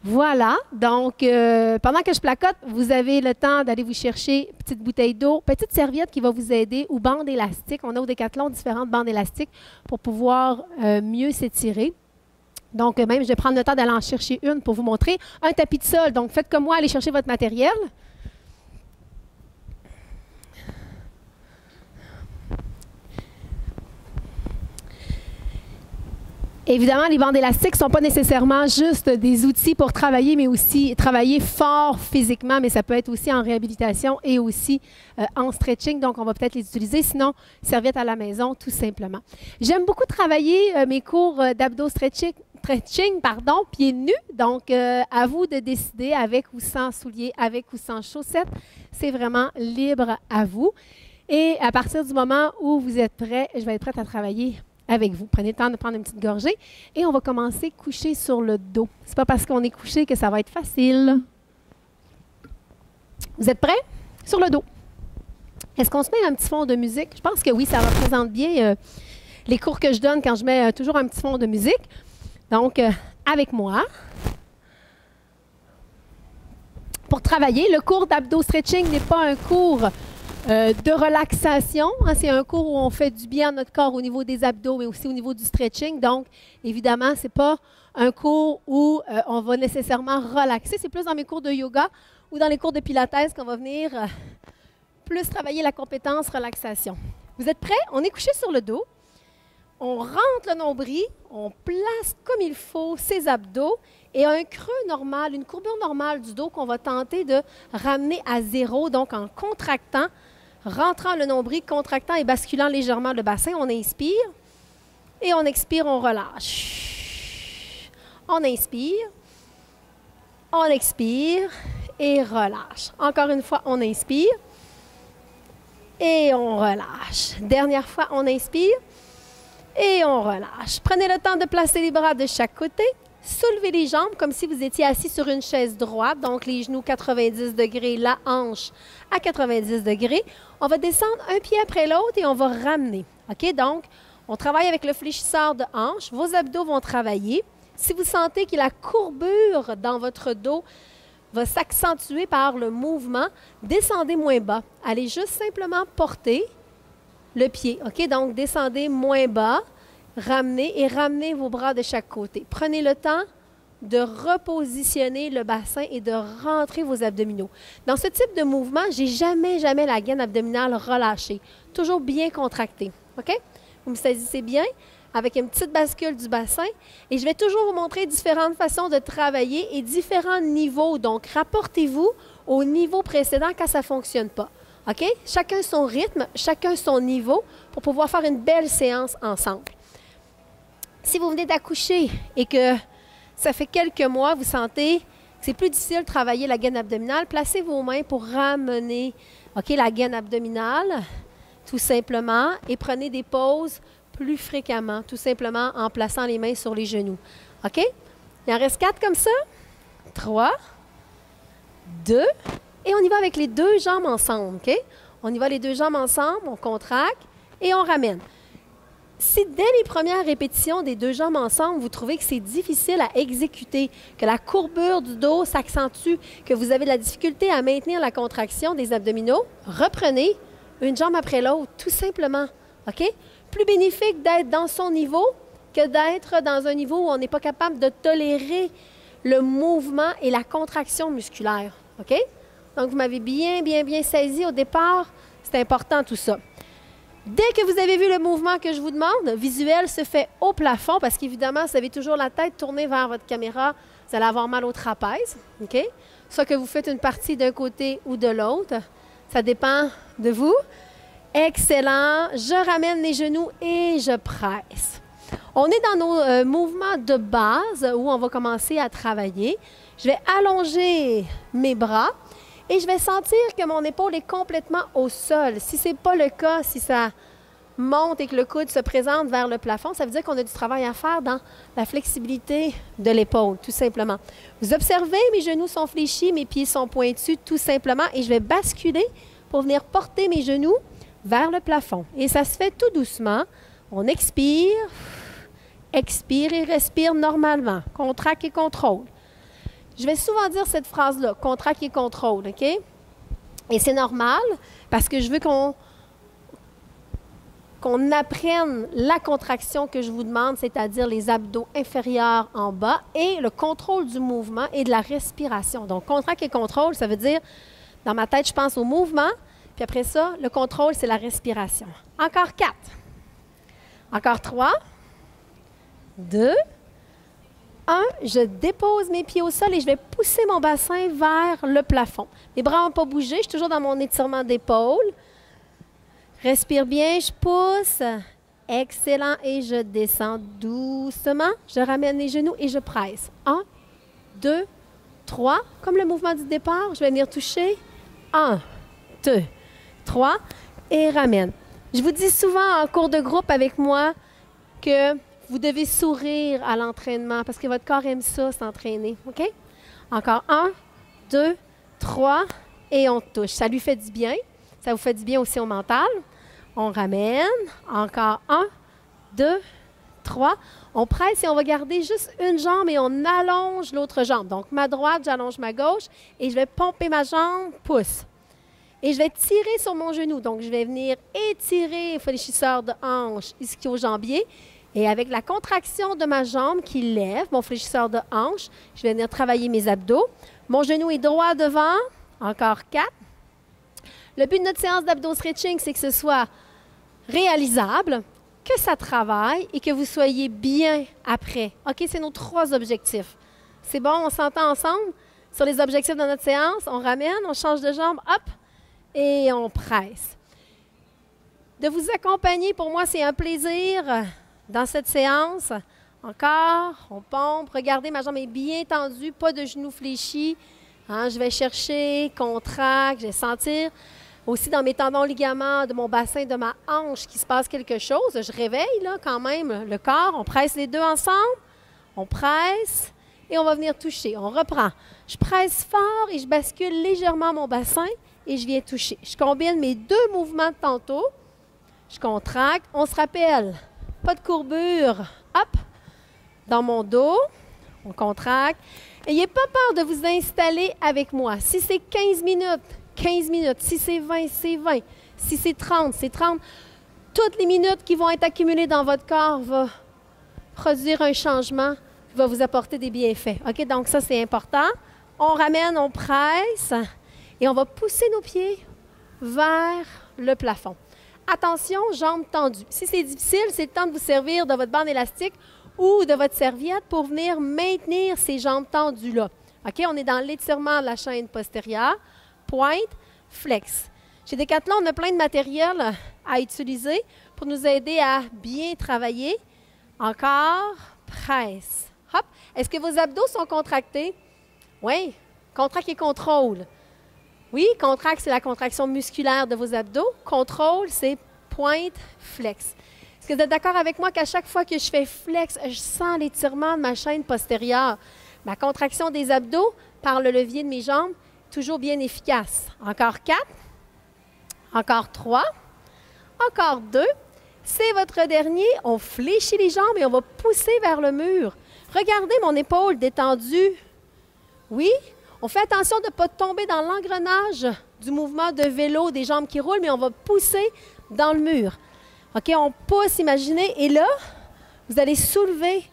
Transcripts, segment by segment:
Voilà, donc pendant que je placote, vous avez le temps d'aller vous chercher une petite bouteille d'eau, petite serviette qui va vous aider ou bande élastique. On a au Décathlon différentes bandes élastiques pour pouvoir mieux s'étirer. Donc même, je vais prendre le temps d'aller en chercher une pour vous montrer. Un tapis de sol, donc faites comme moi, allez chercher votre matériel. Évidemment, les bandes élastiques ne sont pas nécessairement juste des outils pour travailler, mais aussi travailler fort physiquement, mais ça peut être aussi en réhabilitation et aussi en stretching. Donc, on va peut-être les utiliser. Sinon, serviette à la maison, tout simplement. J'aime beaucoup travailler mes cours d'abdos stretching, pieds nus. Donc, à vous de décider avec ou sans souliers, avec ou sans chaussettes. C'est vraiment libre à vous. Et à partir du moment où vous êtes prêts, je vais être prête à travailler avec vous. Prenez le temps de prendre une petite gorgée et on va commencer couché sur le dos. C'est pas parce qu'on est couché que ça va être facile. Vous êtes prêts? Sur le dos. Est-ce qu'on se met un petit fond de musique? Je pense que oui, ça représente bien les cours que je donne quand je mets toujours un petit fond de musique. Donc, avec moi. Pour travailler, le cours d'abdos stretching n'est pas un cours de relaxation. Hein, c'est un cours où on fait du bien à notre corps au niveau des abdos, mais aussi au niveau du stretching. Donc, évidemment, ce n'est pas un cours où on va nécessairement relaxer. C'est plus dans mes cours de yoga ou dans les cours de pilates qu'on va venir plus travailler la compétence relaxation. Vous êtes prêts? On est couché sur le dos. On rentre le nombril, on place comme il faut ses abdos et un creux normal, une courbure normale du dos qu'on va tenter de ramener à zéro, donc en contractant, rentrant le nombril, contractant et basculant légèrement le bassin. On inspire et on expire, on relâche. On inspire, on expire et relâche. Encore une fois, on inspire et on relâche. Dernière fois, on inspire et on relâche. Prenez le temps de placer les bras de chaque côté. Soulevez les jambes comme si vous étiez assis sur une chaise droite, donc les genoux 90 degrés, la hanche à 90 degrés. On va descendre un pied après l'autre et on va ramener. OK? Donc, on travaille avec le fléchisseur de hanche. Vos abdos vont travailler. Si vous sentez que la courbure dans votre dos va s'accentuer par le mouvement, descendez moins bas. Allez juste simplement porter le pied. OK? Donc, descendez moins bas. Ramenez vos bras de chaque côté. Prenez le temps de repositionner le bassin et de rentrer vos abdominaux. Dans ce type de mouvement, je n'ai jamais la gaine abdominale relâchée. Toujours bien contractée. OK? Vous me saisissez bien avec une petite bascule du bassin. Et je vais toujours vous montrer différentes façons de travailler et différents niveaux. Donc, rapportez-vous au niveau précédent quand ça ne fonctionne pas. OK? Chacun son rythme, chacun son niveau pour pouvoir faire une belle séance ensemble. Si vous venez d'accoucher et que ça fait quelques mois, vous sentez que c'est plus difficile de travailler la gaine abdominale, placez vos mains pour ramener la gaine abdominale, tout simplement, et prenez des pauses plus fréquemment, tout simplement en plaçant les mains sur les genoux. OK? Il en reste 4 comme ça. 3, 2, et on y va avec les 2 jambes ensemble. OK? On y va les 2 jambes ensemble, on contracte et on ramène. Si dès les premières répétitions des 2 jambes ensemble, vous trouvez que c'est difficile à exécuter, que la courbure du dos s'accentue, que vous avez de la difficulté à maintenir la contraction des abdominaux, reprenez une jambe après l'autre, tout simplement. OK? Plus bénéfique d'être dans son niveau que d'être dans un niveau où on n'est pas capable de tolérer le mouvement et la contraction musculaire. OK? Donc, vous m'avez bien saisi au départ. C'est important tout ça. Dès que vous avez vu le mouvement que je vous demande, visuel se fait au plafond parce qu'évidemment, vous avez toujours la tête tournée vers votre caméra. Vous allez avoir mal au trapèze. OK? Soit que vous faites une partie d'un côté ou de l'autre. Ça dépend de vous. Excellent. Je ramène les genoux et je presse. On est dans nos mouvements de base où on va commencer à travailler. Je vais allonger mes bras. Et je vais sentir que mon épaule est complètement au sol. Si ce n'est pas le cas, si ça monte et que le coude se présente vers le plafond, ça veut dire qu'on a du travail à faire dans la flexibilité de l'épaule, tout simplement. Vous observez, mes genoux sont fléchis, mes pieds sont pointus, tout simplement, et je vais basculer pour venir porter mes genoux vers le plafond. Et ça se fait tout doucement. On expire et respire normalement. Contracte et contrôle. Je vais souvent dire cette phrase-là, contract et contrôle, OK? Et c'est normal parce que je veux qu'on apprenne la contraction que je vous demande, c'est-à-dire les abdos inférieurs en bas et le contrôle du mouvement et de la respiration. Donc, contract et contrôle, ça veut dire, dans ma tête, je pense au mouvement, puis après ça, le contrôle, c'est la respiration. Encore 4. Encore 3. 2. 1. Je dépose mes pieds au sol et je vais pousser mon bassin vers le plafond. Mes bras n'ont pas bougé, je suis toujours dans mon étirement d'épaule. Respire bien, je pousse. Excellent. Et je descends doucement. Je ramène les genoux et je presse. 1, 2, 3. Comme le mouvement du départ, je vais venir toucher. 1, 2, 3. Et ramène. Je vous dis souvent en cours de groupe avec moi que vous devez sourire à l'entraînement parce que votre corps aime ça, s'entraîner. OK? Encore 1, 2, 3. Et on touche. Ça lui fait du bien. Ça vous fait du bien aussi au mental. On ramène. Encore 1, 2, 3. On presse et on va garder juste une jambe et on allonge l'autre jambe. Donc, ma droite, j'allonge ma gauche et je vais pomper ma jambe, pousse. Et je vais tirer sur mon genou. Donc, je vais venir étirer le fléchisseur de hanche ischio-jambier. Et avec la contraction de ma jambe qui lève, mon fléchisseur de hanche, je vais venir travailler mes abdos. Mon genou est droit devant. Encore 4. Le but de notre séance d'abdos stretching, c'est que ce soit réalisable, que ça travaille et que vous soyez bien après. OK, c'est nos 3 objectifs. C'est bon, on s'entend ensemble sur les objectifs de notre séance. On ramène, on change de jambe, hop, et on presse. De vous accompagner, pour moi, c'est un plaisir dans cette séance. Encore, on pompe. Regardez, ma jambe est bien tendue, pas de genoux fléchis. Hein, je vais chercher, contracte, je vais sentir aussi dans mes tendons ligaments de mon bassin, de ma hanche, qu'il se passe quelque chose. Je réveille là, quand même le corps. On presse les deux ensemble. On presse et on va venir toucher. On reprend. Je presse fort et je bascule légèrement mon bassin et je viens toucher. Je combine mes 2 mouvements de tantôt. Je contracte. On se rappelle, pas de courbure. Hop, dans mon dos. On contracte. N'ayez pas peur de vous installer avec moi. Si c'est 15 minutes, 15 minutes. Si c'est 20, c'est 20. Si c'est 30, c'est 30. Toutes les minutes qui vont être accumulées dans votre corps vont produire un changement qui va vous apporter des bienfaits. OK? Donc, ça, c'est important. On ramène, on presse et on va pousser nos pieds vers le plafond. Attention, jambes tendues. Si c'est difficile, c'est le temps de vous servir de votre bande élastique ou de votre serviette pour venir maintenir ces jambes tendues-là. OK? On est dans l'étirement de la chaîne postérieure. Pointe, flex. Chez Decathlon, on a plein de matériel à utiliser pour nous aider à bien travailler. Encore, presse. Hop. Est-ce que vos abdos sont contractés? Oui. Contract et contrôle. Oui, contract, c'est la contraction musculaire de vos abdos. Contrôle, c'est pointe, flex. Est-ce que vous êtes d'accord avec moi qu'à chaque fois que je fais flex, je sens l'étirement de ma chaîne postérieure? Ma contraction des abdos par le levier de mes jambes, toujours bien efficace. Encore 4. Encore 3. Encore 2. C'est votre dernier. On fléchit les jambes et on va pousser vers le mur. Regardez mon épaule détendue. Oui. On fait attention de ne pas tomber dans l'engrenage du mouvement de vélo des jambes qui roulent, mais on va pousser dans le mur. OK, on pousse, imaginez. Et là, vous allez soulever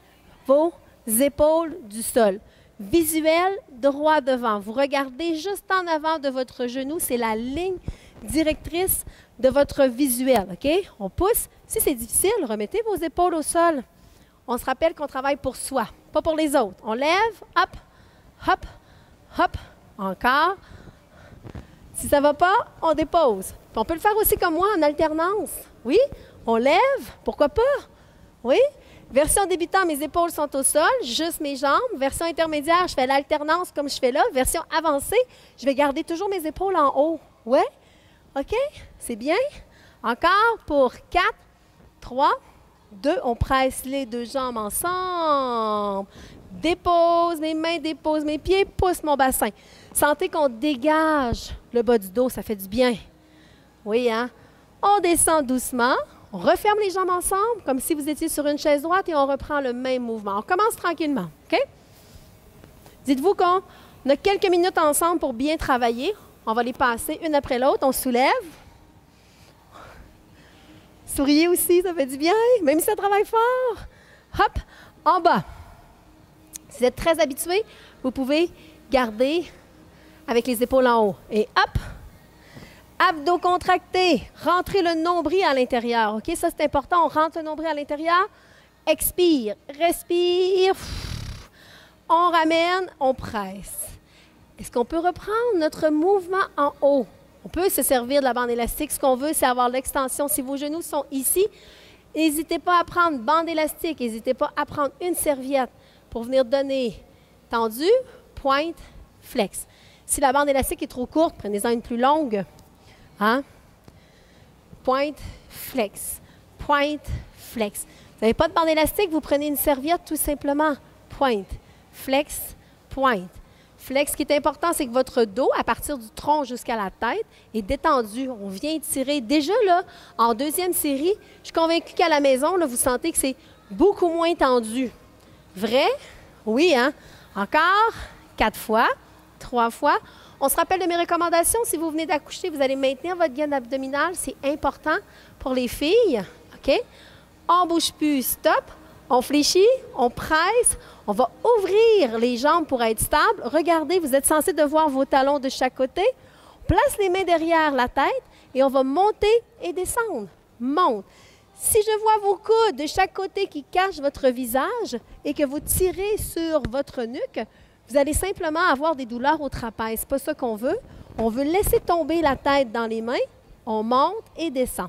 vos épaules du sol. Visuel, droit devant. Vous regardez juste en avant de votre genou. C'est la ligne directrice de votre visuel. OK? On pousse. Si c'est difficile, remettez vos épaules au sol. On se rappelle qu'on travaille pour soi, pas pour les autres. On lève, hop, hop, hop, encore. Si ça ne va pas, on dépose. Puis on peut le faire aussi comme moi, en alternance. Oui? On lève, pourquoi pas? Oui? Version débutant, mes épaules sont au sol, juste mes jambes. Version intermédiaire, je fais l'alternance comme je fais là. Version avancée, je vais garder toujours mes épaules en haut. Oui? OK? C'est bien? Encore pour 4, 3, 2. On presse les 2 jambes ensemble. Dépose mes mains, dépose mes pieds, pousse mon bassin. Sentez qu'on dégage le bas du dos, ça fait du bien. Oui, hein? On descend doucement. On referme les jambes ensemble, comme si vous étiez sur une chaise droite et on reprend le même mouvement. On commence tranquillement, OK? Dites-vous qu'on a quelques minutes ensemble pour bien travailler. On va les passer une après l'autre. On soulève. Souriez aussi, ça fait du bien, même si ça travaille fort. Hop, en bas. Si vous êtes très habitué, vous pouvez garder avec les épaules en haut. Et hop, abdos contractés. Rentrez le nombril à l'intérieur. OK, ça c'est important. On rentre le nombril à l'intérieur. Expire, respire. On ramène, on presse. Est-ce qu'on peut reprendre notre mouvement en haut? On peut se servir de la bande élastique. Ce qu'on veut, c'est avoir l'extension. Si vos genoux sont ici, n'hésitez pas à prendre bande élastique. N'hésitez pas à prendre une serviette pour venir donner tendu, pointe, flex. Si la bande élastique est trop courte, prenez-en une plus longue. Hein? Pointe, flex. Pointe, flex. Vous n'avez pas de bande élastique, vous prenez une serviette tout simplement. Pointe, flex, pointe. Flex, ce qui est important, c'est que votre dos, à partir du tronc jusqu'à la tête, est détendu. On vient étirer. Déjà, là, en deuxième série, je suis convaincue qu'à la maison, là, vous sentez que c'est beaucoup moins tendu. Vrai? Oui, hein? Encore 4 fois, 3 fois. On se rappelle de mes recommandations. Si vous venez d'accoucher, vous allez maintenir votre gaine abdominale. C'est important pour les filles. OK? On ne bouge plus. Stop. On fléchit, on presse, on va ouvrir les jambes pour être stable. Regardez, vous êtes censé de voir vos talons de chaque côté. On place les mains derrière la tête et on va monter et descendre. Monte. Si je vois vos coudes de chaque côté qui cachent votre visage et que vous tirez sur votre nuque, vous allez simplement avoir des douleurs au trapèze. Ce n'est pas ça qu'on veut. On veut laisser tomber la tête dans les mains. On monte et descend.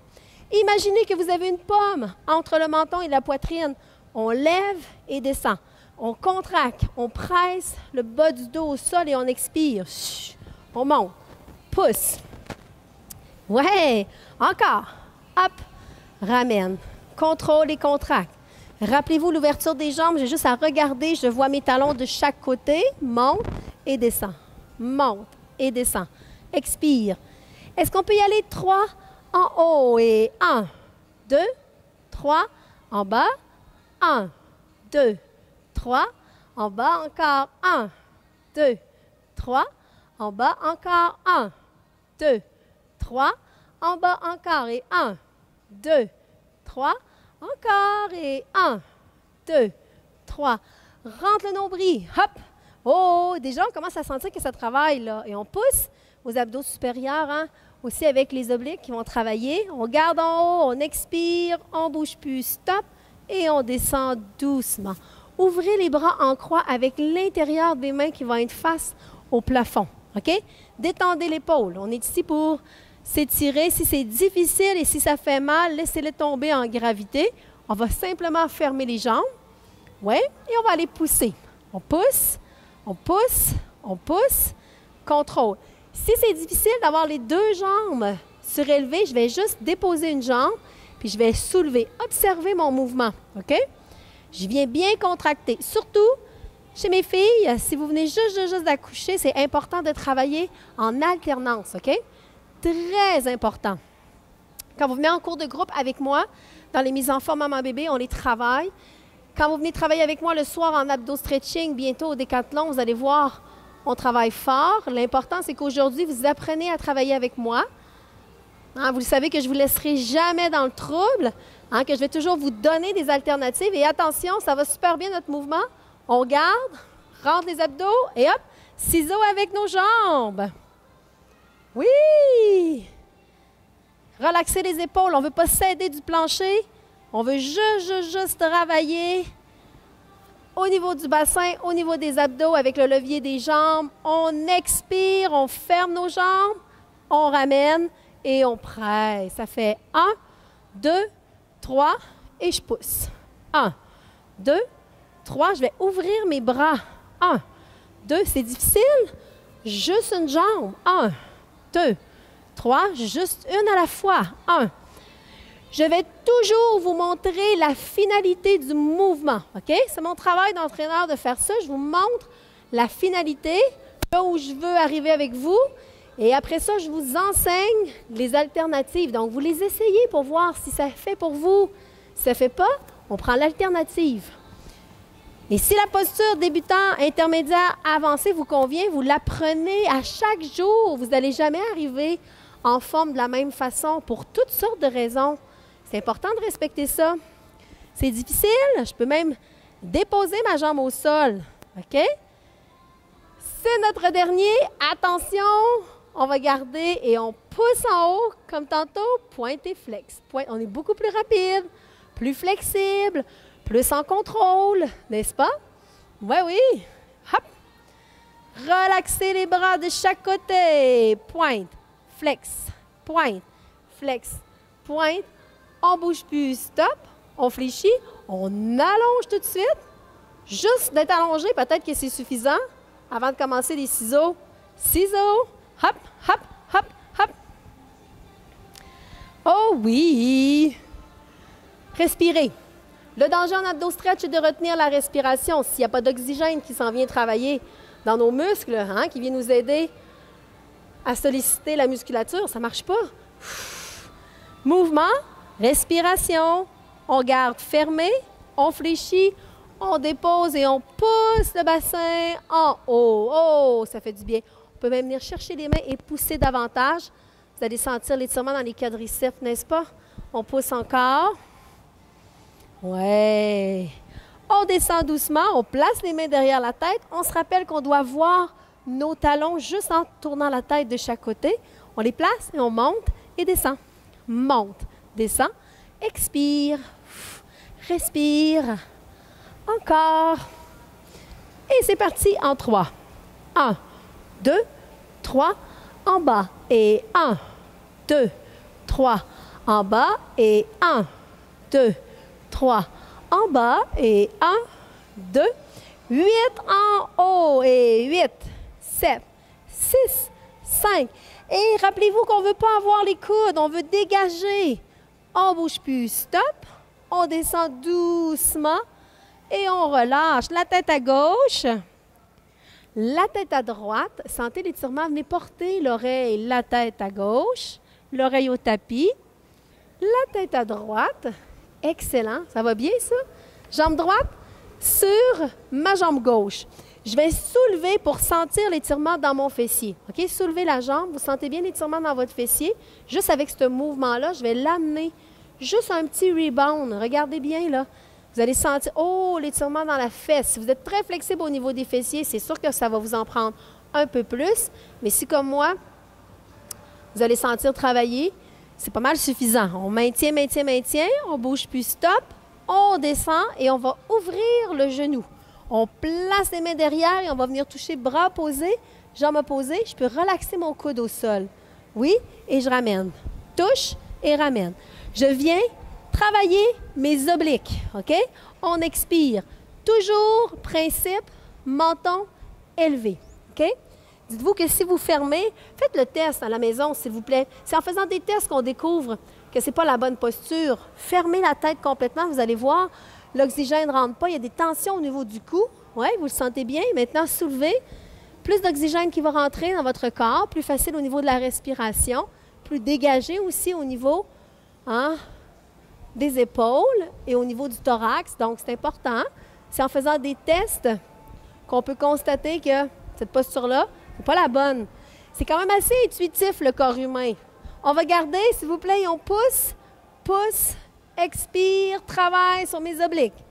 Imaginez que vous avez une pomme entre le menton et la poitrine. On lève et descend. On contracte, on presse le bas du dos au sol et on expire. On monte. Pousse. Ouais. Encore. Hop. Ramène. Contrôle et contracte. Rappelez-vous l'ouverture des jambes. J'ai juste à regarder. Je vois mes talons de chaque côté. Monte et descend. Monte et descend. Expire. Est-ce qu'on peut y aller 3 en haut et 1, 2, 3 en bas. 1, 2, 3, en bas encore 1, 2, 3, en bas encore 1, 2, 3, en bas encore et 1, 2, 3, encore et 1, 2, 3. Rentre le nombril, hop. Oh, déjà on commence à sentir que ça travaille là. Et on pousse aux abdos supérieurs, hein? Aussi avec les obliques qui vont travailler. On garde en haut, on expire, on ne bouge plus, stop. Et on descend doucement. Ouvrez les bras en croix avec l'intérieur des mains qui vont être face au plafond. OK? Détendez l'épaule. On est ici pour s'étirer. Si c'est difficile et si ça fait mal, laissez-les tomber en gravité. On va simplement fermer les jambes. Oui? Et on va aller pousser. On pousse, on pousse, on pousse. Contrôle. Si c'est difficile d'avoir les 2 jambes surélevées, je vais juste déposer une jambe. Puis je vais soulever. Observez mon mouvement, OK? Je viens bien contracter. Surtout, chez mes filles, si vous venez juste d'accoucher, c'est important de travailler en alternance, OK? Très important. Quand vous venez en cours de groupe avec moi, dans les mises en forme maman-bébé, on les travaille. Quand vous venez travailler avec moi le soir en abdo-stretching, bientôt au décathlon, vous allez voir, on travaille fort. L'important, c'est qu'aujourd'hui, vous apprenez à travailler avec moi. Hein, vous le savez que je ne vous laisserai jamais dans le trouble, hein, que je vais toujours vous donner des alternatives. Et attention, ça va super bien notre mouvement. On garde, rentre les abdos et hop, ciseaux avec nos jambes. Oui! Relaxez les épaules. On ne veut pas s'aider du plancher. On veut juste travailler au niveau du bassin, au niveau des abdos avec le levier des jambes. On expire, on ferme nos jambes, on ramène. Et on presse. Ça fait 1, 2, 3 et je pousse. 1, 2, 3. Je vais ouvrir mes bras. 1, 2. C'est difficile? Juste une jambe. 1, 2, 3. Juste une à la fois. 1. Je vais toujours vous montrer la finalité du mouvement. OK? C'est mon travail d'entraîneur de faire ça. Je vous montre la finalité, là où je veux arriver avec vous. Et après ça, je vous enseigne les alternatives. Donc, vous les essayez pour voir si ça fait pour vous. Si ça ne fait pas, on prend l'alternative. Et si la posture débutant, intermédiaire, avancée vous convient, vous l'apprenez à chaque jour. Vous n'allez jamais arriver en forme de la même façon pour toutes sortes de raisons. C'est important de respecter ça. C'est difficile. Je peux même déposer ma jambe au sol. OK? C'est notre dernier. Attention, on va garder et on pousse en haut comme tantôt. Pointe et flex. Pointe. On est beaucoup plus rapide, plus flexible, plus en contrôle, n'est-ce pas? Oui, oui. Hop. Relaxez les bras de chaque côté. Pointe, flex, pointe, flex, pointe. On ne bouge plus. Stop. On fléchit. On allonge tout de suite. Juste d'être allongé, peut-être que c'est suffisant. Avant de commencer les ciseaux. Ciseaux. Hop, hop, hop, hop. Oh oui. Respirez. Le danger en abdos stretch est de retenir la respiration. S'il n'y a pas d'oxygène qui s'en vient travailler dans nos muscles, hein, qui vient nous aider à solliciter la musculature, ça ne marche pas. Mouvement, respiration. On garde fermé, on fléchit, on dépose et on pousse le bassin en haut. Oh, ça fait du bien. On peut même venir chercher les mains et pousser davantage. Vous allez sentir l'étirement dans les quadriceps, n'est-ce pas? On pousse encore. Ouais. On descend doucement, on place les mains derrière la tête. On se rappelle qu'on doit voir nos talons juste en tournant la tête de chaque côté. On les place et on monte et descend. Monte, descend, expire, respire. Encore. Et c'est parti en 3. 1, 2, 3, en bas. Et 1, 2, 3, en bas. Et 1, 2, 3, en bas. Et 1, 2, 8 en haut. Et 8, 7, 6, 5. Et rappelez-vous qu'on ne veut pas avoir les coudes, on veut dégager. On ne bouge plus. Stop. On descend doucement. Et on relâche la tête à gauche, la tête à droite. Sentez l'étirement. Venez porter l'oreille, la tête à gauche, l'oreille au tapis, la tête à droite. Excellent. Ça va bien, ça? Jambe droite sur ma jambe gauche. Je vais soulever pour sentir l'étirement dans mon fessier. OK? Soulevez la jambe. Vous sentez bien l'étirement dans votre fessier. Juste avec ce mouvement-là, je vais l'amener. Juste un petit rebound. Regardez bien, là. Vous allez sentir, oh, l'étirement dans la fesse. Si vous êtes très flexible au niveau des fessiers, c'est sûr que ça va vous en prendre un peu plus. Mais si, comme moi, vous allez sentir travailler, c'est pas mal suffisant. On maintient, maintient, maintient. On bouge plus, stop. On descend et on va ouvrir le genou. On place les mains derrière et on va venir toucher bras posés, jambes opposées. Je peux relaxer mon coude au sol. Oui, et je ramène. Touche et ramène. Je viens travailler mes obliques, OK? On expire. Toujours principe, menton élevé, OK? Dites-vous que si vous fermez, faites le test à la maison, s'il vous plaît. C'est en faisant des tests qu'on découvre que ce n'est pas la bonne posture. Fermez la tête complètement, vous allez voir, l'oxygène ne rentre pas, il y a des tensions au niveau du cou. Oui, vous le sentez bien. Maintenant, soulevez. Plus d'oxygène qui va rentrer dans votre corps, plus facile au niveau de la respiration, plus dégagé aussi au niveau, hein, des épaules et au niveau du thorax. Donc, c'est important. C'est en faisant des tests qu'on peut constater que cette posture-là n'est pas la bonne. C'est quand même assez intuitif, le corps humain. On va garder, s'il vous plaît, et on pousse, pousse, expire, travaille sur mes obliques.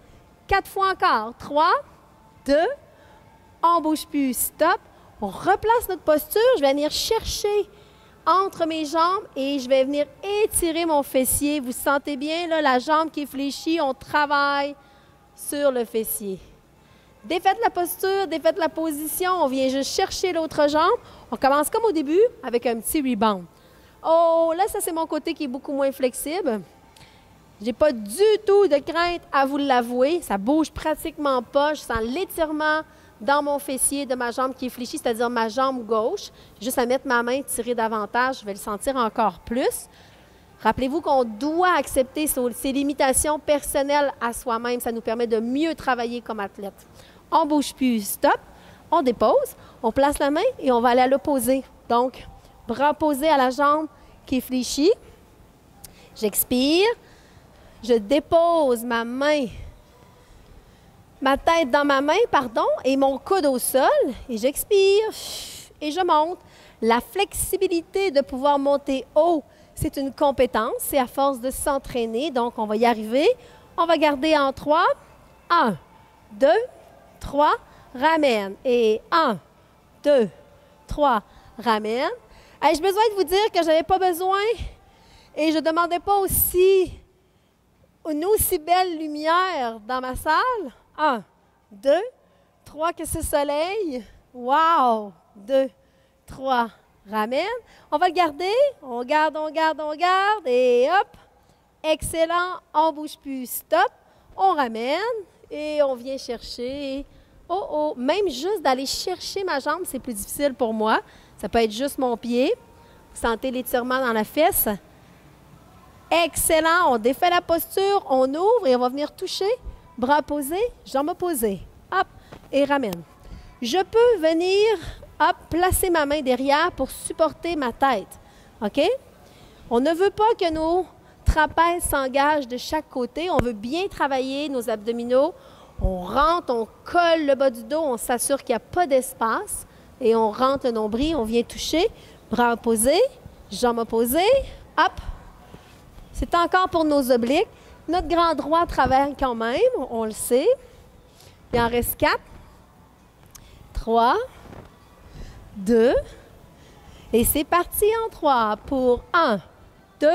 4 fois encore. 3, 2, on ne bouge plus. Stop. On replace notre posture. Je vais venir chercher entre mes jambes et je vais venir étirer mon fessier. Vous sentez bien, là, la jambe qui est fléchie, on travaille sur le fessier. Défaites la posture, défaites la position, on vient juste chercher l'autre jambe. On commence comme au début avec un petit rebound. Oh, là, ça, c'est mon côté qui est beaucoup moins flexible. Je n'ai pas du tout de crainte à vous l'avouer. Ça ne bouge pratiquement pas. Je sens l'étirement dans mon fessier de ma jambe qui est fléchie, c'est-à-dire ma jambe gauche. Juste à mettre ma main, tirer davantage, je vais le sentir encore plus. Rappelez-vous qu'on doit accepter ses limitations personnelles à soi-même. Ça nous permet de mieux travailler comme athlète. On ne bouge plus, stop. On dépose, on place la main et on va aller à l'opposé. Donc, bras posés à la jambe qui est fléchie. J'expire. Je dépose ma main ma tête dans ma main, pardon, et mon coude au sol. Et j'expire et je monte. La flexibilité de pouvoir monter haut, c'est une compétence. C'est à force de s'entraîner. Donc, on va y arriver. On va garder en 3. 1, 2, 3, ramène. Et 1, 2, 3, ramène. J'ai besoin de vous dire que je n'avais pas besoin et je ne demandais pas une aussi belle lumière dans ma salle. 1, 2, 3, que ce soleil. Wow! 2, 3, ramène. On va le garder. On garde, on garde, on garde. Et hop! Excellent. On ne bouge plus. Stop. On ramène et on vient chercher. Oh, oh! Même juste d'aller chercher ma jambe, c'est plus difficile pour moi. Ça peut être juste mon pied. Vous sentez l'étirement dans la fesse. Excellent. On défait la posture, on ouvre et on va venir toucher. Bras posés, jambes opposées. Hop, et ramène. Je peux venir, hop, placer ma main derrière pour supporter ma tête. OK? On ne veut pas que nos trapèzes s'engagent de chaque côté. On veut bien travailler nos abdominaux. On rentre, on colle le bas du dos, on s'assure qu'il n'y a pas d'espace. Et on rentre le nombril, on vient toucher. Bras opposés, jambes opposées. Hop. C'est encore pour nos obliques. Notre grand droit travaille quand même, on le sait. Il en reste 4, 3, 2. Et c'est parti en 3 pour 1, 2,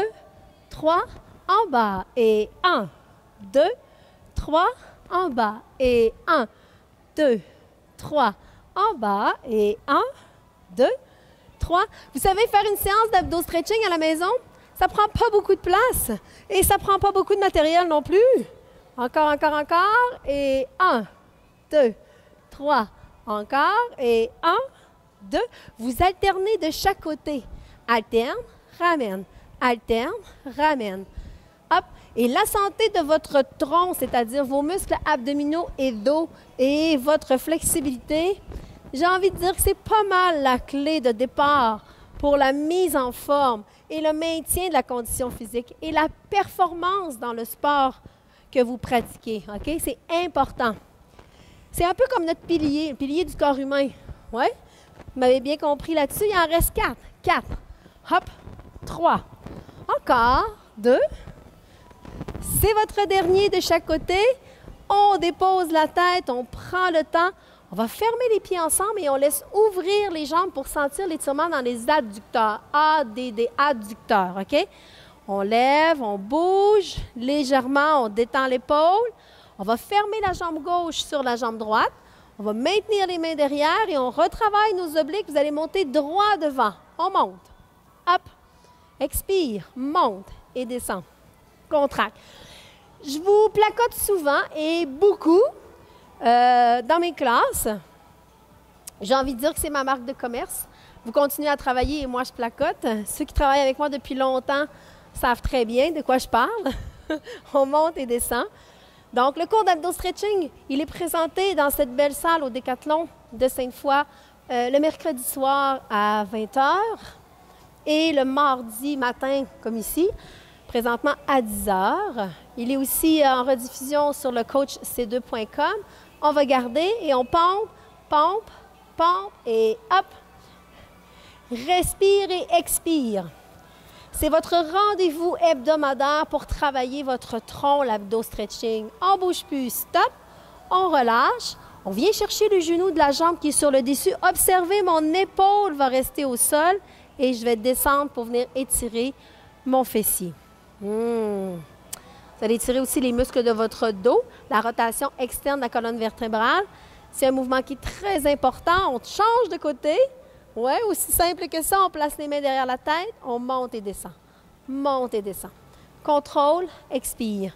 3, en bas. Et 1, 2, 3, en bas. Et 1, 2, 3, en bas. Et 1, 2, 3. Vous savez, faire une séance d'abdos stretching à la maison, ça ne prend pas beaucoup de place. Et ça ne prend pas beaucoup de matériel non plus. Encore, encore, encore. Et 1, 2, 3, encore. Et 1, 2. Vous alternez de chaque côté. Alterne, ramène. Alterne, ramène. Hop. Et la santé de votre tronc, c'est-à-dire vos muscles abdominaux et dos et votre flexibilité, j'ai envie de dire que c'est pas mal la clé de départ pour la mise en forme et le maintien de la condition physique et la performance dans le sport que vous pratiquez. OK? C'est important. C'est un peu comme notre pilier, le pilier du corps humain. Oui? Vous m'avez bien compris là-dessus. Il en reste 4. 4. Hop. 3. Encore. 2. C'est votre dernier de chaque côté. On dépose la tête, on prend le temps. On va fermer les pieds ensemble et on laisse ouvrir les jambes pour sentir l'étirement dans les adducteurs. ADD, adducteurs, OK? On lève, on bouge légèrement, on détend l'épaule. On va fermer la jambe gauche sur la jambe droite. On va maintenir les mains derrière et on retravaille nos obliques. Vous allez monter droit devant. On monte. Hop. Expire. Monte et descend. Contracte. Je vous placote souvent et beaucoup dans mes classes. J'ai envie de dire que c'est ma marque de commerce. Vous continuez à travailler et moi, je placote. Ceux qui travaillent avec moi depuis longtemps savent très bien de quoi je parle. On monte et descend. Donc, le cours d'abdos stretching, il est présenté dans cette belle salle au Décathlon de Sainte-Foy le mercredi soir à 20h et le mardi matin, comme ici, présentement à 10h. Il est aussi en rediffusion sur le coachc2.com. On va garder et on pompe, pompe, pompe et hop. Respire et expire. C'est votre rendez-vous hebdomadaire pour travailler votre tronc, l'abdos stretching. On ne bouge plus, stop, on relâche. On vient chercher le genou de la jambe qui est sur le dessus. Observez, mon épaule va rester au sol et je vais descendre pour venir étirer mon fessier. Vous allez étirer aussi les muscles de votre dos, la rotation externe de la colonne vertébrale. C'est un mouvement qui est très important. On change de côté. Oui, aussi simple que ça, on place les mains derrière la tête, on monte et descend. Monte et descend. Contrôle, expire.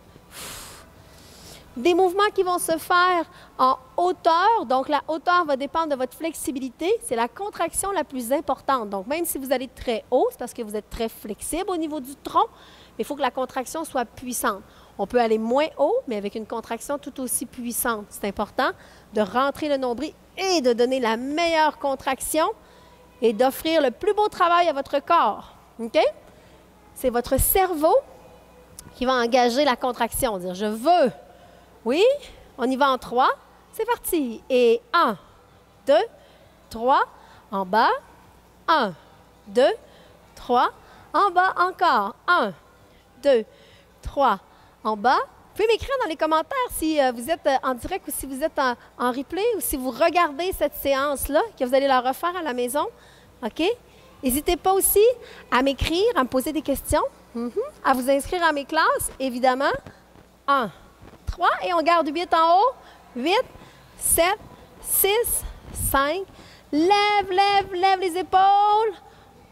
Des mouvements qui vont se faire en hauteur. Donc, la hauteur va dépendre de votre flexibilité. C'est la contraction la plus importante. Donc, même si vous allez très haut, c'est parce que vous êtes très flexible au niveau du tronc, mais il faut que la contraction soit puissante. On peut aller moins haut, mais avec une contraction tout aussi puissante. C'est important de rentrer le nombril et de donner la meilleure contraction et d'offrir le plus beau travail à votre corps. OK? C'est votre cerveau qui va engager la contraction, dire « je veux ». Oui, on y va en 3. C'est parti. Et 1, 2, 3, en bas. 1, 2, 3, en bas encore. 1, 2, 3, en bas. Vous pouvez m'écrire dans les commentaires si vous êtes en direct ou si vous êtes en replay ou si vous regardez cette séance-là, que vous allez la refaire à la maison. OK? N'hésitez pas aussi à m'écrire, à me poser des questions, à vous inscrire à mes classes, évidemment. 1, 3, et on garde 8 en haut. 8, 7, 6, 5. Lève, lève, lève les épaules.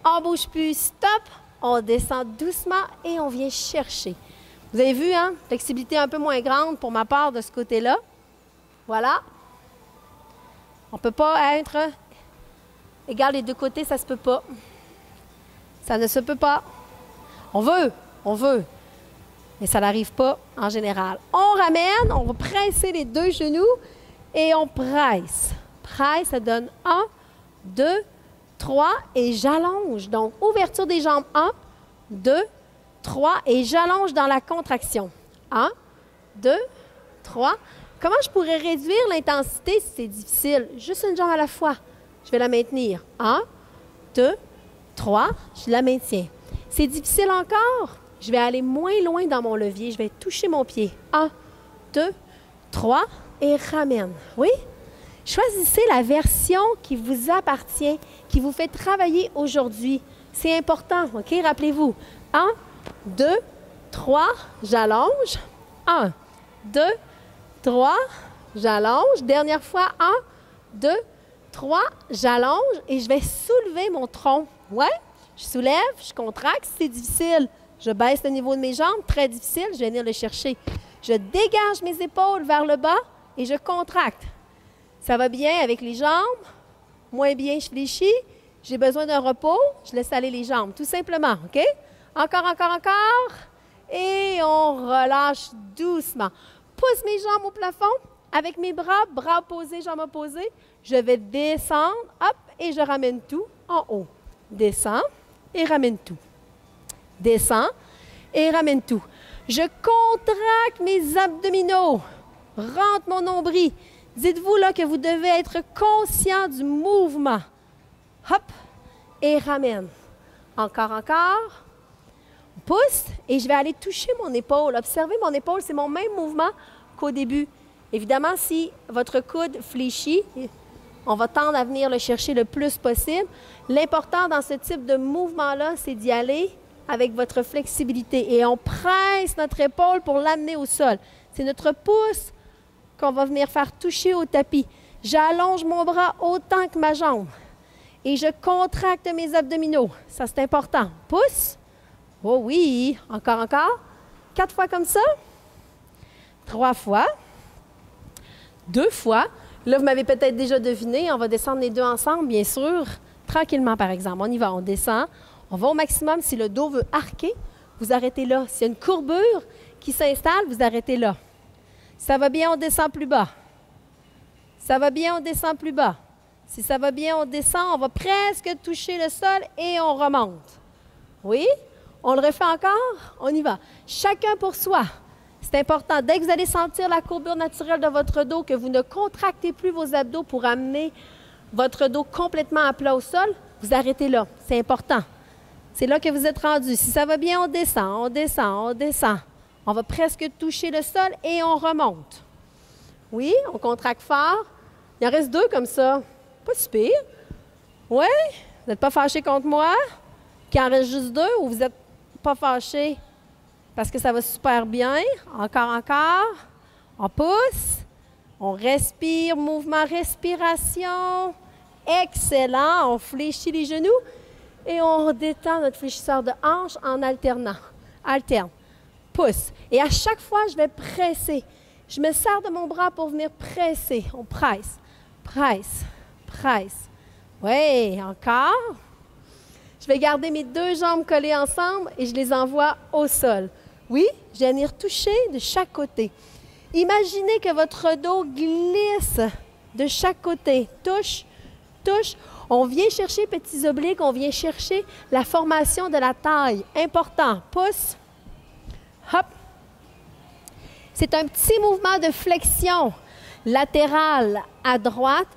On ne bouge plus. Stop. On descend doucement et on vient chercher. Vous avez vu, hein? Flexibilité un peu moins grande pour ma part de ce côté-là. Voilà. On ne peut pas être égal des deux côtés, ça ne se peut pas. Ça ne se peut pas. On veut. Mais ça n'arrive pas en général. On ramène, on va presser les deux genoux et on presse. Presse, ça donne 1, 2, 3 et j'allonge. Donc, ouverture des jambes, 1, 2, 3 et j'allonge dans la contraction. 1, 2, 3. Comment je pourrais réduire l'intensité si c'est difficile? Juste une jambe à la fois. Je vais la maintenir. 1, 2, 3, je la maintiens. C'est difficile encore? Je vais aller moins loin dans mon levier. Je vais toucher mon pied. 1, 2, 3 et ramène. Oui? Choisissez la version qui vous appartient, qui vous fait travailler aujourd'hui. C'est important, OK? Rappelez-vous. 1, 2, 3, j'allonge. 1, 2, 3, j'allonge. Dernière fois, 1, 2, 3, j'allonge et je vais soulever mon tronc. Ouais? Je soulève, je contracte. Si c'est difficile, je baisse le niveau de mes jambes. Très difficile, je vais venir le chercher. Je dégage mes épaules vers le bas et je contracte. Ça va bien avec les jambes. Moins bien, je fléchis. J'ai besoin d'un repos. Je laisse aller les jambes, tout simplement. OK? Encore, encore, encore. Et on relâche doucement. Pousse mes jambes au plafond. Avec mes bras, bras opposés, jambes opposées. Je vais descendre, hop, et je ramène tout en haut. Descends et ramène tout. Descends et ramène tout. Je contracte mes abdominaux. Rentre mon nombril. Dites-vous là que vous devez être conscient du mouvement. Hop, et ramène. Encore, encore. On pousse et je vais aller toucher mon épaule. Observez mon épaule, c'est mon même mouvement qu'au début. Évidemment, si votre coude fléchit, on va tendre à venir le chercher le plus possible. L'important dans ce type de mouvement-là, c'est d'y aller avec votre flexibilité. Et on presse notre épaule pour l'amener au sol. C'est notre pouce qu'on va venir faire toucher au tapis. J'allonge mon bras autant que ma jambe. Et je contracte mes abdominaux. Ça, c'est important. Pouce. Oh oui. Encore, encore. 4 fois comme ça. 3 fois. 2 fois. Là, vous m'avez peut-être déjà deviné. On va descendre les deux ensemble, bien sûr. Tranquillement, par exemple. On y va. On descend. On va au maximum. Si le dos veut arquer, vous arrêtez là. S'il y a une courbure qui s'installe, vous arrêtez là. Ça va bien, on descend plus bas. Ça va bien, on descend plus bas. Si ça va bien, on descend, on va presque toucher le sol et on remonte. Oui? On le refait encore? On y va. Chacun pour soi. C'est important. Dès que vous allez sentir la courbure naturelle de votre dos, que vous ne contractez plus vos abdos pour amener votre dos complètement à plat au sol, vous arrêtez là. C'est important. C'est là que vous êtes rendu. Si ça va bien, on descend, on descend, on descend. On va presque toucher le sol et on remonte. Oui, on contracte fort. Il en reste 2 comme ça. Pas si pire. Oui? Vous n'êtes pas fâché contre moi? Qu'il en reste juste 2 ou vous n'êtes pas fâché parce que ça va super bien? Encore, encore. On pousse. On respire. Mouvement, respiration. Excellent. On fléchit les genoux et on détend notre fléchisseur de hanche en alternant. Alterne. Pousse. Et à chaque fois, je vais presser. Je me sers de mon bras pour venir presser. On presse. Presse. Presse. Oui, encore. Je vais garder mes 2 jambes collées ensemble et je les envoie au sol. Oui, je vais venir toucher de chaque côté. Imaginez que votre dos glisse de chaque côté. Touche, touche. On vient chercher petits obliques, on vient chercher la formation de la taille. Important. Pousse. Hop. C'est un petit mouvement de flexion. latérales à droite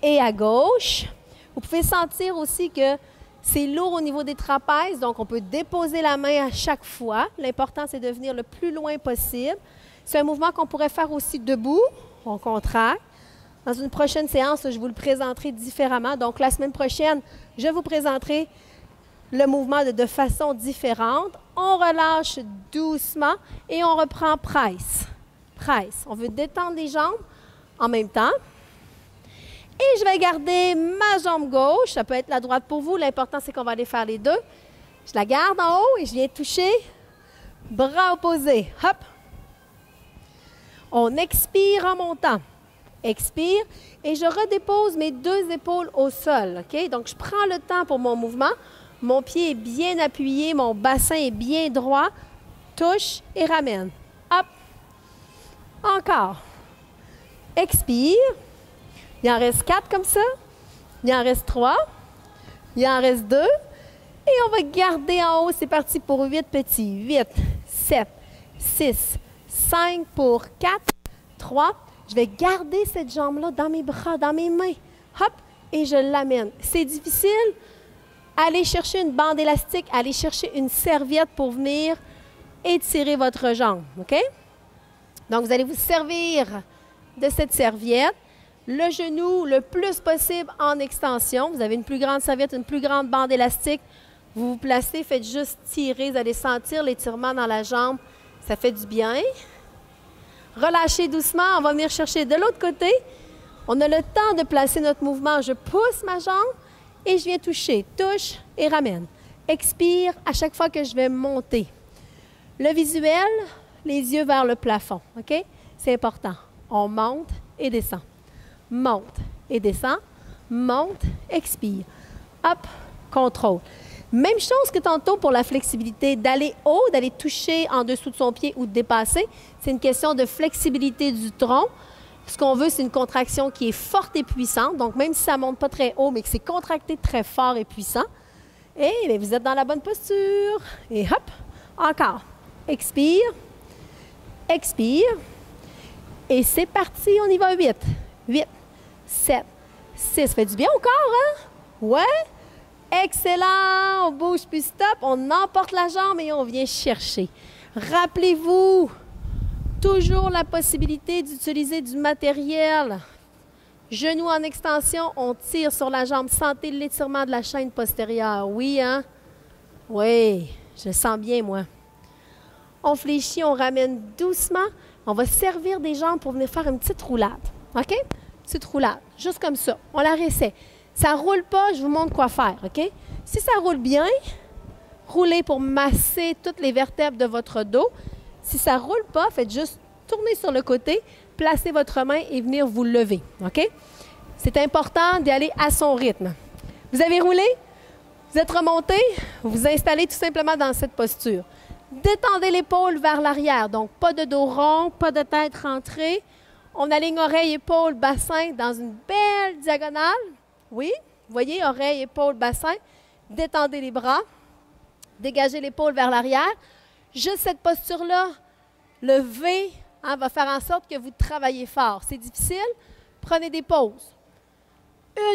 et à gauche. Vous pouvez sentir aussi que c'est lourd au niveau des trapèzes, donc on peut déposer la main à chaque fois. L'important, c'est de venir le plus loin possible. C'est un mouvement qu'on pourrait faire aussi debout. On contracte. Dans une prochaine séance, je vous le présenterai différemment. Donc, la semaine prochaine, je vous présenterai le mouvement de façon différente. On relâche doucement et on reprend presse. Presse. On veut détendre les jambes en même temps. Et je vais garder ma jambe gauche. Ça peut être la droite pour vous. L'important, c'est qu'on va aller faire les deux. Je la garde en haut et je viens toucher. Bras opposés. Hop. On expire en montant. Expire et je redépose mes deux épaules au sol. OK? Donc, je prends le temps pour mon mouvement. Mon pied est bien appuyé, mon bassin est bien droit. Touche et ramène. Hop. Encore. Expire. Il en reste 4 comme ça. Il en reste 3. Il en reste 2. Et on va garder en haut. C'est parti pour 8 petits. 8, 7, 6, 5 pour 4, 3. Je vais garder cette jambe-là dans mes bras, dans mes mains. Hop, et je l'amène. C'est difficile. Allez chercher une bande élastique, allez chercher une serviette pour venir étirer votre jambe. OK? Donc, vous allez vous servir de cette serviette. Le genou le plus possible en extension. Vous avez une plus grande serviette, une plus grande bande élastique. Vous vous placez, faites juste tirer. Vous allez sentir l'étirement dans la jambe. Ça fait du bien. Relâchez doucement. On va venir chercher de l'autre côté. On a le temps de placer notre mouvement. Je pousse ma jambe et je viens toucher. Touche et ramène. Expire à chaque fois que je vais monter. Le visuel, les yeux vers le plafond. OK? C'est important. On monte et descend. Monte et descend. Monte, expire. Hop, contrôle. Même chose que tantôt pour la flexibilité, d'aller haut, d'aller toucher en dessous de son pied ou de dépasser. C'est une question de flexibilité du tronc. Ce qu'on veut, c'est une contraction qui est forte et puissante. Donc, même si ça ne monte pas très haut, mais que c'est contracté très fort et puissant, et bien, vous êtes dans la bonne posture. Et hop, encore. Expire. Expire. Et c'est parti, on y va 8. 8, 7, 6. Ça fait du bien au corps, hein? Ouais? Excellent! On bouge puis stop. On emporte la jambe et on vient chercher. Rappelez-vous, toujours la possibilité d'utiliser du matériel. Genoux en extension, on tire sur la jambe. Sentez l'étirement de la chaîne postérieure. Oui, hein? Oui, je le sens bien, moi. On fléchit, on ramène doucement. On va servir des jambes pour venir faire une petite roulade. OK? Petite roulade, juste comme ça. On la réessaie. Ça ne roule pas, je vous montre quoi faire. OK? Si ça roule bien, roulez pour masser toutes les vertèbres de votre dos. Si ça ne roule pas, faites juste tourner sur le côté, placez votre main et venir vous lever. OK? C'est important d'y aller à son rythme. Vous avez roulé? Vous êtes remonté? Vous vous installez tout simplement dans cette posture. Détendez l'épaule vers l'arrière. Donc, pas de dos rond, pas de tête rentrée. On aligne oreille, épaule, bassin dans une belle diagonale. Oui, vous voyez, oreille, épaule, bassin. Détendez les bras. Dégagez l'épaule vers l'arrière. Juste cette posture-là, le V va faire en sorte que vous travaillez fort. C'est difficile. Prenez des pauses.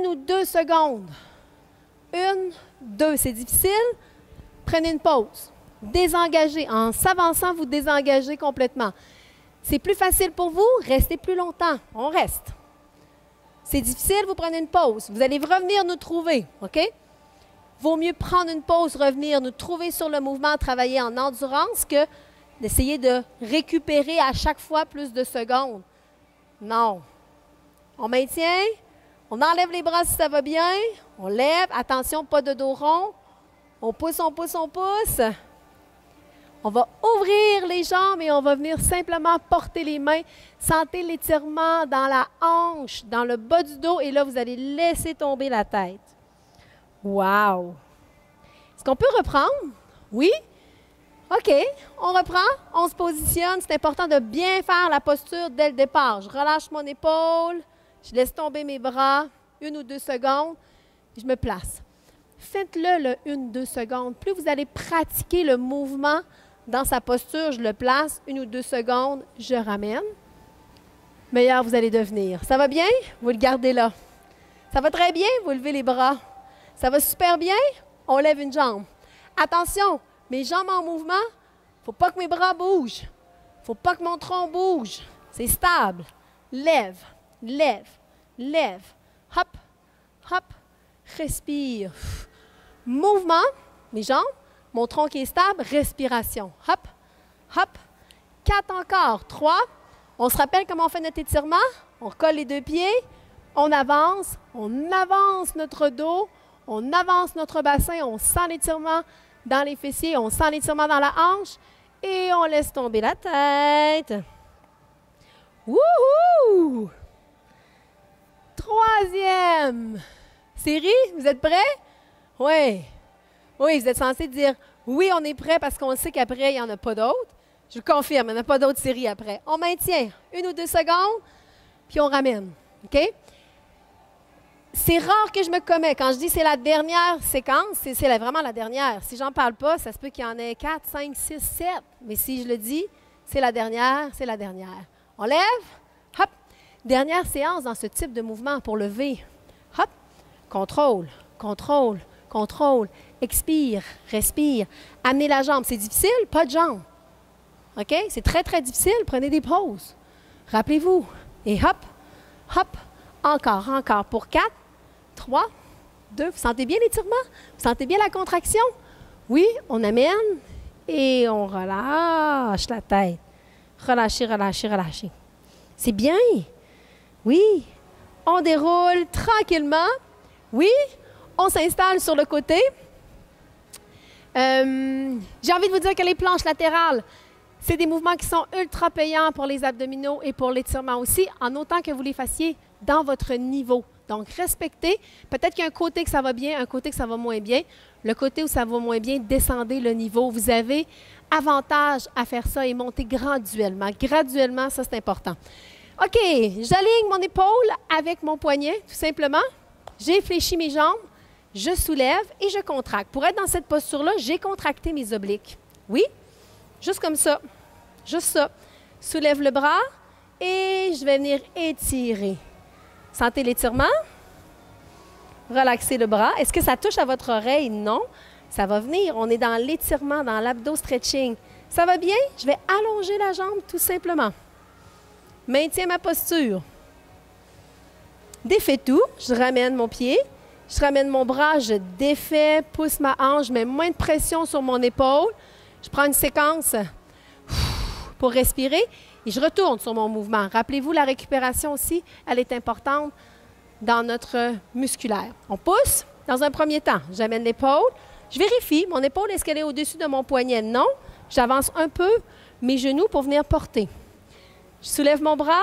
1 ou 2 secondes. 1, 2, c'est difficile. Prenez une pause. Désengagez. En s'avançant, vous désengagez complètement. C'est plus facile pour vous, restez plus longtemps. On reste. C'est difficile, vous prenez une pause. Vous allez revenir nous trouver, OK? Vaut mieux prendre une pause, revenir nous trouver sur le mouvement, travailler en endurance que d'essayer de récupérer à chaque fois plus de secondes. Non. On maintient, on enlève les bras si ça va bien, on lève, attention, pas de dos rond. On pousse, on pousse, on pousse. On va ouvrir les jambes et on va venir simplement porter les mains. Sentez l'étirement dans la hanche, dans le bas du dos. Et là, vous allez laisser tomber la tête. Wow! Est-ce qu'on peut reprendre? Oui? OK. On reprend. On se positionne. C'est important de bien faire la posture dès le départ. Je relâche mon épaule. Je laisse tomber mes bras. 1 ou 2 secondes. Je me place. Faites-le le 1-2 secondes. Plus vous allez pratiquer le mouvement dans sa posture, je le place, 1 ou 2 secondes, je ramène. meilleur vous allez devenir. Ça va bien? Vous le gardez là. Ça va très bien? Vous levez les bras. Ça va super bien? On lève une jambe. Attention, mes jambes en mouvement, il ne faut pas que mes bras bougent. Il ne faut pas que mon tronc bouge. C'est stable. Lève, lève, lève. Hop, hop, respire. Mouvement, mes jambes, mon tronc qui est stable, respiration. Hop, hop. 4 encore. 3. On se rappelle comment on fait notre étirement? On colle les 2 pieds, on avance notre dos, on avance notre bassin, on sent l'étirement dans les fessiers, on sent l'étirement dans la hanche et on laisse tomber la tête. Wouhou! 3e série, vous êtes prêts? Oui. Oui, vous êtes censés dire oui, on est prêt parce qu'on sait qu'après, il n'y en a pas d'autres. Je confirme, il n'y en a pas d'autres séries après. On maintient 1 ou 2 secondes, puis on ramène. OK? C'est rare que je me commets. Quand je dis c'est la dernière séquence, c'est vraiment la dernière. Si j'en parle pas, ça se peut qu'il y en ait 4, 5, 6, 7. Mais si je le dis, c'est la dernière, c'est la dernière. On lève, hop. Dernière séance dans ce type de mouvement pour lever. Hop. Contrôle, contrôle, contrôle. Expire, respire. Amenez la jambe. C'est difficile? Pas de jambe. OK? C'est très, très difficile. Prenez des pauses. Rappelez-vous. Et hop, hop. Encore, encore. Pour 4, 3, 2. Vous sentez bien l'étirement? Vous sentez bien la contraction? Oui, on amène et on relâche la tête. Relâchez, relâchez, relâchez. C'est bien. Oui. On déroule tranquillement. Oui. On s'installe sur le côté. J'ai envie de vous dire que les planches latérales, c'est des mouvements qui sont ultra payants pour les abdominaux et pour l'étirement aussi, en autant que vous les fassiez dans votre niveau. Donc, respectez. Peut-être qu'il y a un côté que ça va bien, un côté que ça va moins bien. Le côté où ça va moins bien, descendez le niveau. Vous avez avantage à faire ça et monter graduellement. Graduellement, ça, c'est important. OK, j'aligne mon épaule avec mon poignet, tout simplement. J'ai fléchi mes jambes, je soulève et je contracte. Pour être dans cette posture-là, j'ai contracté mes obliques. Oui? Juste comme ça. Juste ça. Soulève le bras et je vais venir étirer. Sentez l'étirement. Relaxez le bras. Est-ce que ça touche à votre oreille? Non. Ça va venir. On est dans l'étirement, dans l'abdo-stretching. Ça va bien? Je vais allonger la jambe tout simplement. Maintiens ma posture. Défais tout. Je ramène mon pied. Je ramène mon bras. Je défais, pousse ma hanche. Je mets moins de pression sur mon épaule. Je prends une séquence pour respirer et je retourne sur mon mouvement. Rappelez-vous, la récupération aussi, elle est importante dans notre musculaire. On pousse dans un premier temps. J'amène l'épaule. Je vérifie, mon épaule, est-ce qu'elle est au-dessus de mon poignet? Non. J'avance un peu mes genoux pour venir porter. Je soulève mon bras.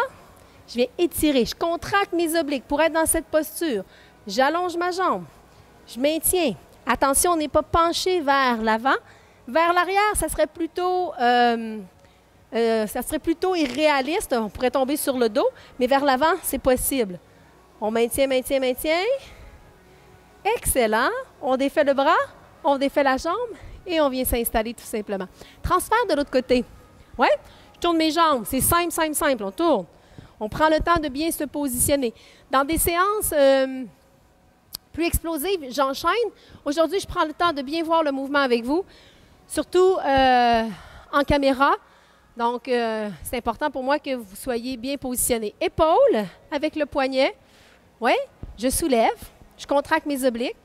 Je viens étirer. Je contracte mes obliques pour être dans cette posture. J'allonge ma jambe. Je maintiens. Attention, on n'est pas penché vers l'avant. Vers l'arrière, ça serait plutôt irréaliste. On pourrait tomber sur le dos, mais vers l'avant, c'est possible. On maintient, maintient, maintient. Excellent. On défait le bras, on défait la jambe et on vient s'installer tout simplement. Transfert de l'autre côté. Oui, je tourne mes jambes. C'est simple, simple, simple. On tourne. On prend le temps de bien se positionner. Dans des séances plus explosives, j'enchaîne. Aujourd'hui, je prends le temps de bien voir le mouvement avec vous. Surtout en caméra. Donc, c'est important pour moi que vous soyez bien positionnés. Épaule avec le poignet. Oui, je soulève. Je contracte mes obliques.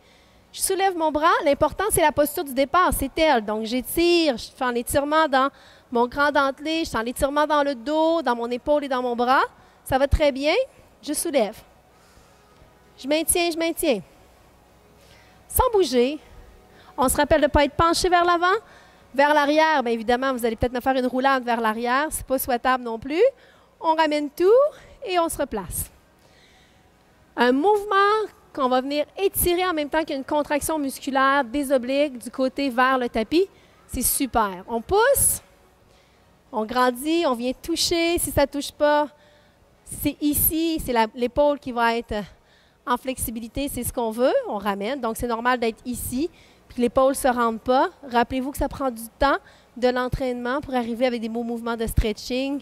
Je soulève mon bras. L'important, c'est la posture du départ. C'est elle. Donc, j'étire. Je fais un étirement dans mon grand dentelé. Je sens l'étirement dans le dos, dans mon épaule et dans mon bras. Ça va très bien. Je soulève. Je maintiens, je maintiens. Sans bouger. On se rappelle de ne pas être penché vers l'avant. Vers l'arrière, bien évidemment, vous allez peut-être me faire une roulade vers l'arrière. Ce n'est pas souhaitable non plus. On ramène tout et on se replace. Un mouvement qu'on va venir étirer en même temps qu'il y a une contraction musculaire des obliques du côté vers le tapis. C'est super. On pousse, on grandit, on vient toucher. Si ça ne touche pas, c'est ici, c'est l'épaule qui va être en flexibilité. C'est ce qu'on veut. On ramène. Donc, c'est normal d'être ici. Puis l'épaule ne se rentre pas. Rappelez-vous que ça prend du temps de l'entraînement pour arriver avec des beaux mouvements de stretching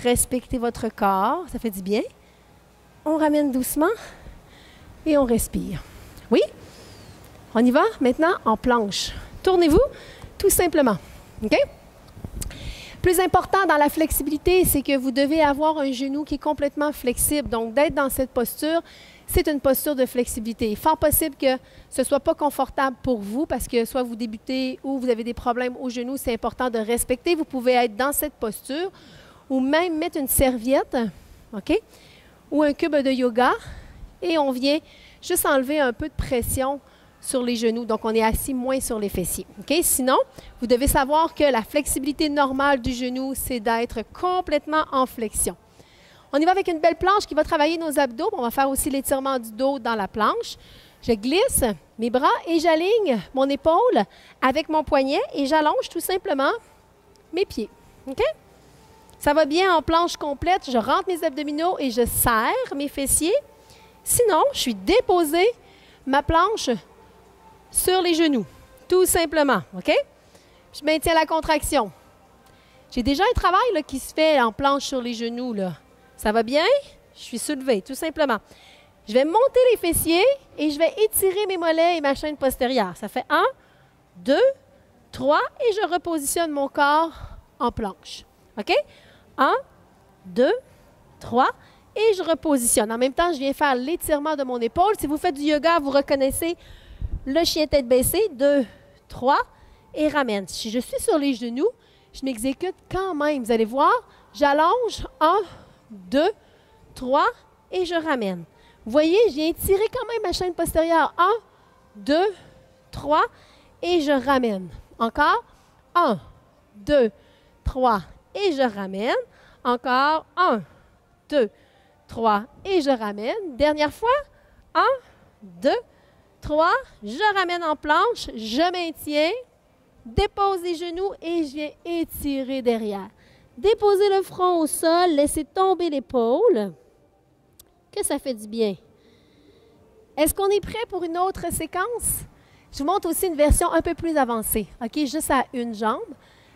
Respectez votre corps, ça fait du bien. On ramène doucement et on respire. Oui? On y va maintenant en planche. Tournez-vous tout simplement. OK? Plus important dans la flexibilité, c'est que vous devez avoir un genou qui est complètement flexible. Donc, d'être dans cette posture, c'est une posture de flexibilité. Fort possible que ce ne soit pas confortable pour vous parce que soit vous débutez ou vous avez des problèmes au genou, c'est important de respecter. Vous pouvez être dans cette posture ou même mettre une serviette, OK? Ou un cube de yoga et on vient juste enlever un peu de pression sur les genoux. Donc, on est assis moins sur les fessiers. OK? Sinon, vous devez savoir que la flexibilité normale du genou, c'est d'être complètement en flexion. On y va avec une belle planche qui va travailler nos abdos. On va faire aussi l'étirement du dos dans la planche. Je glisse mes bras et j'aligne mon épaule avec mon poignet et j'allonge tout simplement mes pieds. OK? Ça va bien en planche complète. Je rentre mes abdominaux et je serre mes fessiers. Sinon, je suis déposée ma planche sur les genoux, tout simplement. OK? Je maintiens la contraction. J'ai déjà un travail là, qui se fait en planche sur les genoux. Là. Ça va bien? Je suis soulevée, tout simplement. Je vais monter les fessiers et je vais étirer mes mollets et ma chaîne postérieure. Ça fait 1, 2, 3 et je repositionne mon corps en planche. OK? 1, 2, 3 et je repositionne. En même temps, je viens faire l'étirement de mon épaule. Si vous faites du yoga, vous reconnaissez le chien tête baissée. 2, 3 et ramène. Si je suis sur les genoux, je m'exécute quand même. Vous allez voir, j'allonge. 1, 2, 3 et je ramène. Vous voyez, je viens étirer quand même ma chaîne postérieure. 1, 2, 3 et je ramène. Encore. 1, 2, 3 et je ramène. Encore. 1, 2, 3 et je ramène. Dernière fois. 1, 2, 3. Je ramène en planche. Je maintiens. Dépose les genoux et je viens étirer derrière. Déposez le front au sol. Laissez tomber l'épaule. Que ça fait du bien. Est-ce qu'on est prêt pour une autre séquence? Je vous montre aussi une version un peu plus avancée. OK, juste à une jambe.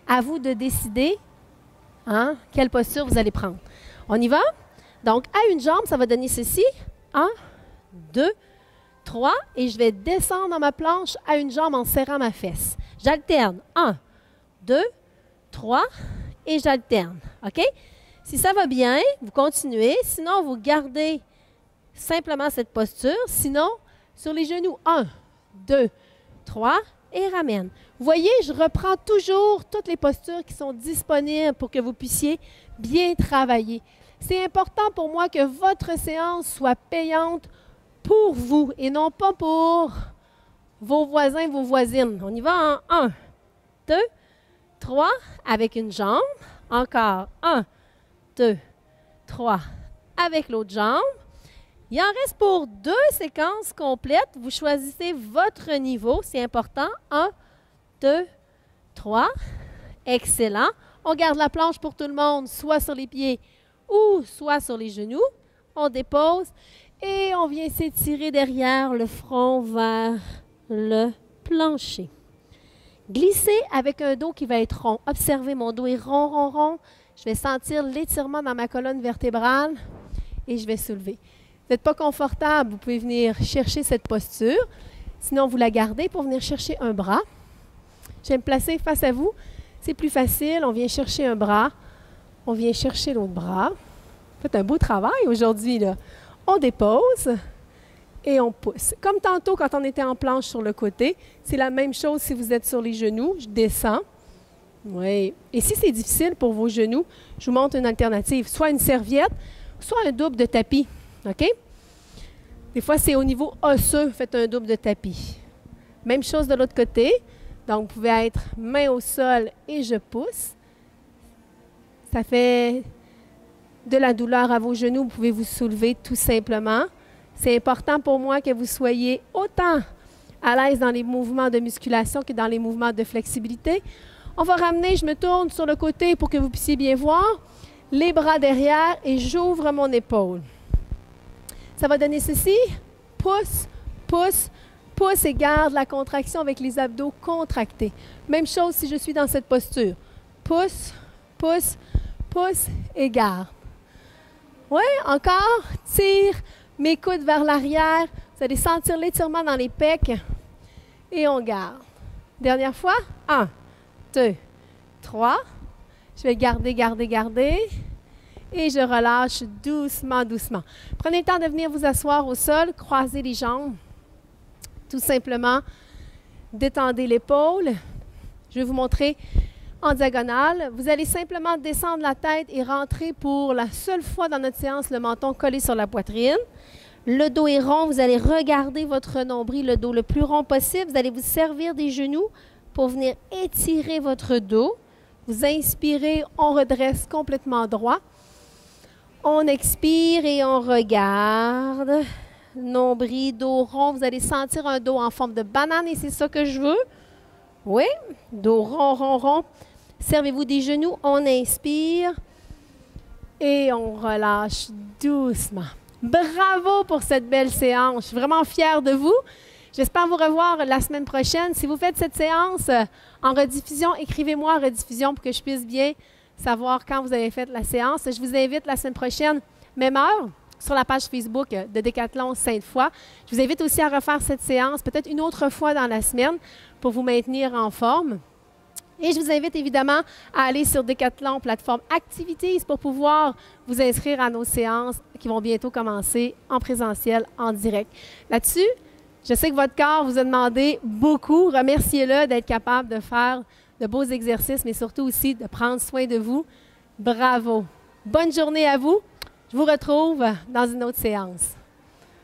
À vous de décider quelle posture vous allez prendre. On y va? Donc, à une jambe, ça va donner ceci. 1, 2, 3. Et je vais descendre dans ma planche à une jambe en serrant ma fesse. J'alterne. 1, 2, 3. Et j'alterne. OK? Si ça va bien, vous continuez. Sinon, vous gardez simplement cette posture. Sinon, sur les genoux, 1, 2, 3 et ramène. Vous voyez, je reprends toujours toutes les postures qui sont disponibles pour que vous puissiez bien travailler. C'est important pour moi que votre séance soit payante pour vous et non pas pour vos voisins, vos voisines. On y va en 1, 2, 3 avec une jambe. Encore 1, 2, 3 avec l'autre jambe. Il en reste pour 2 séquences complètes. Vous choisissez votre niveau, c'est important. 1, 2, 3. Excellent. On garde la planche pour tout le monde, soit sur les pieds ou soit sur les genoux. On dépose et on vient s'étirer derrière le front vers le plancher. Glissez avec un dos qui va être rond. Observez, mon dos est rond, rond, rond. Je vais sentir l'étirement dans ma colonne vertébrale et je vais soulever. Vous n'êtes pas confortable, vous pouvez venir chercher cette posture. Sinon, vous la gardez pour venir chercher un bras. Je vais me placer face à vous. C'est plus facile. On vient chercher un bras. On vient chercher l'autre bras. Faites un beau travail aujourd'hui, là. On dépose et on pousse. Comme tantôt, quand on était en planche sur le côté, c'est la même chose si vous êtes sur les genoux. Je descends. Oui. Et si c'est difficile pour vos genoux, je vous montre une alternative. Soit une serviette, soit un double de tapis. OK? Des fois, c'est au niveau osseux. Faites un double de tapis. Même chose de l'autre côté. Donc, vous pouvez être main au sol et je pousse. Ça fait de la douleur à vos genoux. Vous pouvez vous soulever tout simplement. C'est important pour moi que vous soyez autant à l'aise dans les mouvements de musculation que dans les mouvements de flexibilité. On va ramener, je me tourne sur le côté pour que vous puissiez bien voir. Les bras derrière et j'ouvre mon épaule. Ça va donner ceci. Pousse, pousse, pousse et garde la contraction avec les abdos contractés. Même chose si je suis dans cette posture. Pousse, pousse, pousse et garde. Oui, encore, tire mes coudes vers l'arrière. Vous allez sentir l'étirement dans les pecs. Et on garde. Dernière fois. 1, 2, 3. Je vais garder, garder, garder. Et je relâche doucement, doucement. Prenez le temps de venir vous asseoir au sol, croisez les jambes. Tout simplement, détendez l'épaule. Je vais vous montrer en diagonale. Vous allez simplement descendre la tête et rentrer pour la seule fois dans notre séance le menton collé sur la poitrine. Le dos est rond. Vous allez regarder votre nombril, le dos le plus rond possible. Vous allez vous servir des genoux pour venir étirer votre dos. Vous inspirez, on redresse complètement droit. On expire et on regarde. Nombril, dos rond. Vous allez sentir un dos en forme de banane et c'est ça que je veux. Oui, dos rond, rond, rond. Servez-vous des genoux. On inspire et on relâche doucement. Bravo pour cette belle séance. Je suis vraiment fière de vous. J'espère vous revoir la semaine prochaine. Si vous faites cette séance en rediffusion, écrivez-moi en rediffusion pour que je puisse bien savoir quand vous avez fait la séance. Je vous invite la semaine prochaine, même heure, sur la page Facebook de Décathlon Sainte-Foy. Je vous invite aussi à refaire cette séance, peut-être une autre fois dans la semaine, pour vous maintenir en forme. Et je vous invite évidemment à aller sur Décathlon, plateforme Activities, pour pouvoir vous inscrire à nos séances qui vont bientôt commencer en présentiel, en direct. Là-dessus, je sais que votre corps vous a demandé beaucoup. Remerciez-le d'être capable de faire de beaux exercices, mais surtout aussi de prendre soin de vous. Bravo! Bonne journée à vous. Je vous retrouve dans une autre séance.